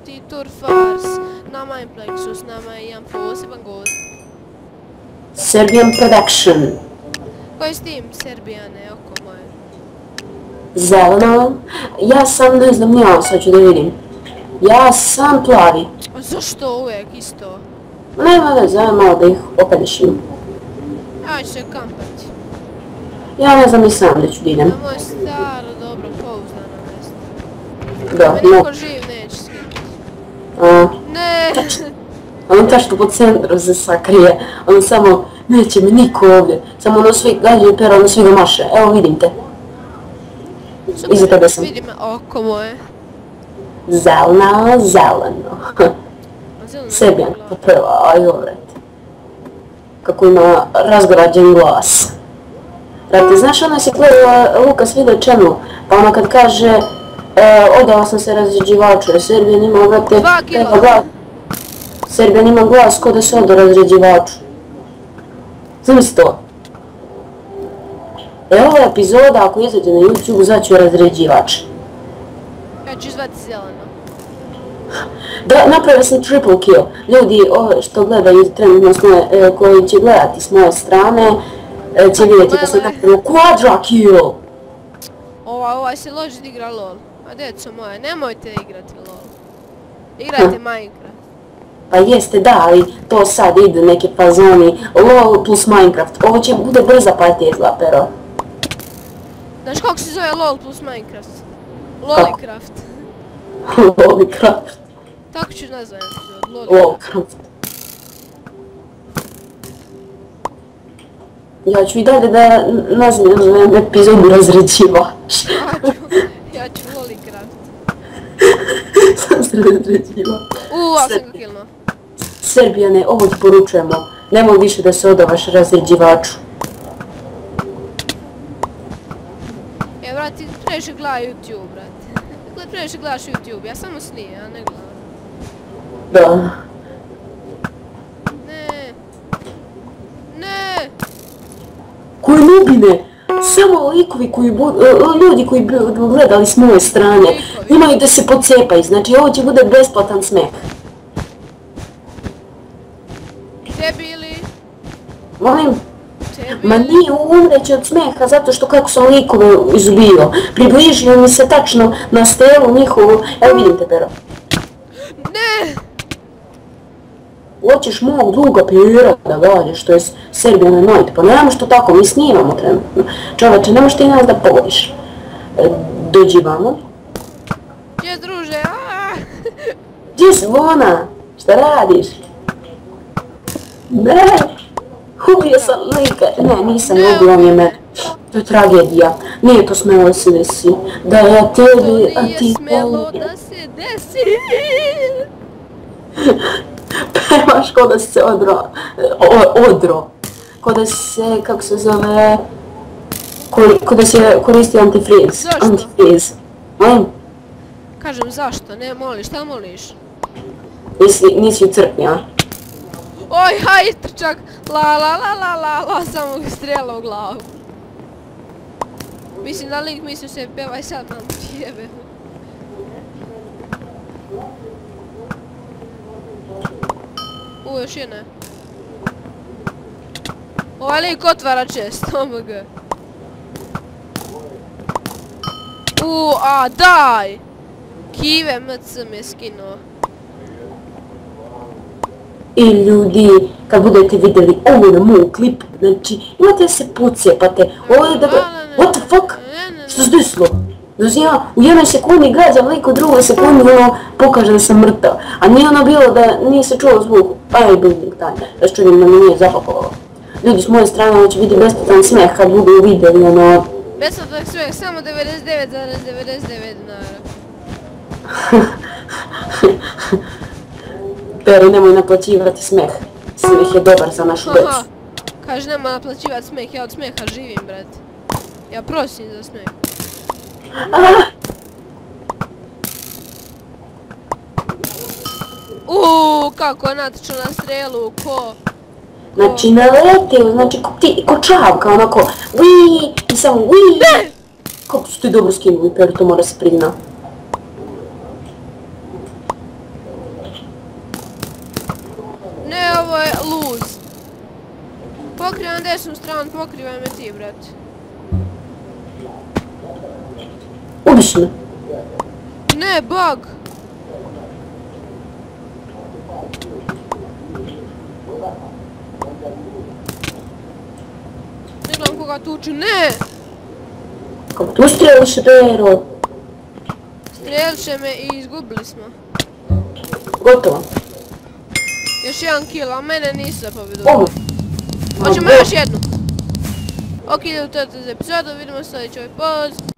investitor Fars. Na Mindplexu s nama je jedan poseban gost. SerbianProduction. Koji s tim, Serbijane, oko moje? Zeleno. Ja sam, ne znam, ja sad ću da vidim. Ja sam plavi. A zašto uvijek isto? Nema veze, malo da ih opedešim. Ja ću se kampati. Ja ne znam ni sam da ću da idem. Na moje staro, dobro, pouzdano mjesto. Da, Me niko živ neće skinuti. Ne! Ono tačno po centru se sakrije. Ono samo, neće mi niko ovdje. Samo ono svi gađaju pera, ono svi ga maše. Evo vidim te. Iza tebe sam. Vidi me oko moje. Zeleno, zeleno. Serbijan, to prva, aj ovret. Kako ima razgrađen glas. Brate, znaš ono si gledala Lukas video channel, pa ono kad kaže odala sam se razređivaču, jer Serbijan ima, brate, 2 kilo. Serbijan ima glas ko da se oda razređivaču. Zamisli to. Ova epizoda, ako izađe na YouTube, zvaću razređivač. Ja ću zvati zeleno. Da, napravio sam triple kill. Ljudi što gledaju trenutno koji će gledati s moje strane, će vidjeti da sam napravio quadra kill. Ovaj se loži da igra LOL. A djeco moje, nemojte igrati LOL. Igrajte Minecraft. Pa jeste da, ali to sad ide neke fazoni LOL plus Minecraft. Ovo će bude brza partija izgleda, pero. Znaš kako se zove LOL plus Minecraft? LOLICRAFT. LOLICRAFT. Tako ću nazvati epizod, LOLICRAFT. Ja ću i dalje da nazovem epizodu razređivač. Ja ću LOLICRAFT. Sam se razređivač. A sam ga killno. Serbijane, ovo ti poručujemo. Nemoj više da se odavaš razređivaču. Brati, previše gleda YouTube, brate. Previše gledaš YouTube, ja samo snijem, ja ne gledam. Da. Ne. Ne. Koje nubine! Samo likovi koji ljudi koji budu gledali s moje strane, imaju da se pocepaju, znači ovo će bude besplatan smeh. Debili. Molim? Ma nije umreće od smeha zato što kako sam likove izubio. Približio mi se tačno na stelu njihovu. Evo vidim te, pero. Ne! Hoćeš mog druga pira da gađeš, to je SerbianKnight. Pa nemamo što tako, mi snimamo trenutno. Čoveče, nemoš ti nas da pogodiš. Dođi vamo. Gdje druže? Gdje si Vona? Šta radiš? Ne! Ubio sam lika, ne, nisam, ubio mi je mene. To je tragedija, nije to smelo da se desi. Da ja tebi, a ti to nije smelo da se desi. Pemaš ko da se odro. Ko da se, kako se zove, ko da se koristi antifriz. Zašto? Antifriz. Molim? Kažem zašto, ne moliš, šta moliš? Nisi u crkvi, a? Oj, haj, trčak, la, samo ga strela u glavu. Mislim da lik mislio se pevaj sad nam pjeve. Još jedne. Ovaj lik otvara čest, omg. A daj! Kive MC me skinuo. I ljudi, kad budete vidjeli ovo na moj klip, znači, imate da se pocijepate, ovo je da... What the fuck? Što se desilo? Znači ja u jednoj sekundi gađam lik, u drugoj sekundi ono pokaže da sam mrtav. A nije ono bilo da nije se čuo zvuk, aj building taj, da što vidim da mi nije zapakovalo. Ljudi s moje strane ovo će biti besplatan smeh kad budu vidjeli ono... Besplatan smeh, samo 99,99 dinara. Pero nemoj naplaćivati smeh, smeh je dobar za našu djecu. Kaže nemoj naplaćivati smeh, ja od smeha živim, brate. Ja prosim za smeh. Kako je natičao na strelu, ko? Znači naletio, znači ko čavka, onako, wiii, i samo wiii. Ne! Kako su ti dobro skinuli, pero to mora se prizna. pokrivam desnu stranu, pokrivaj me ti, brate. Ubiš me. Ne, bug. Ne gledam koga tuču, ne! Kako tu streliše, to je rol. Streliše me i izgubili smo. Gotovo. Još jedan kill, a mene nisi za pobjedu. Ovo. Hoćemo još jednu. Ok, ide u to za epizodu, vidimo sljedećoj poz.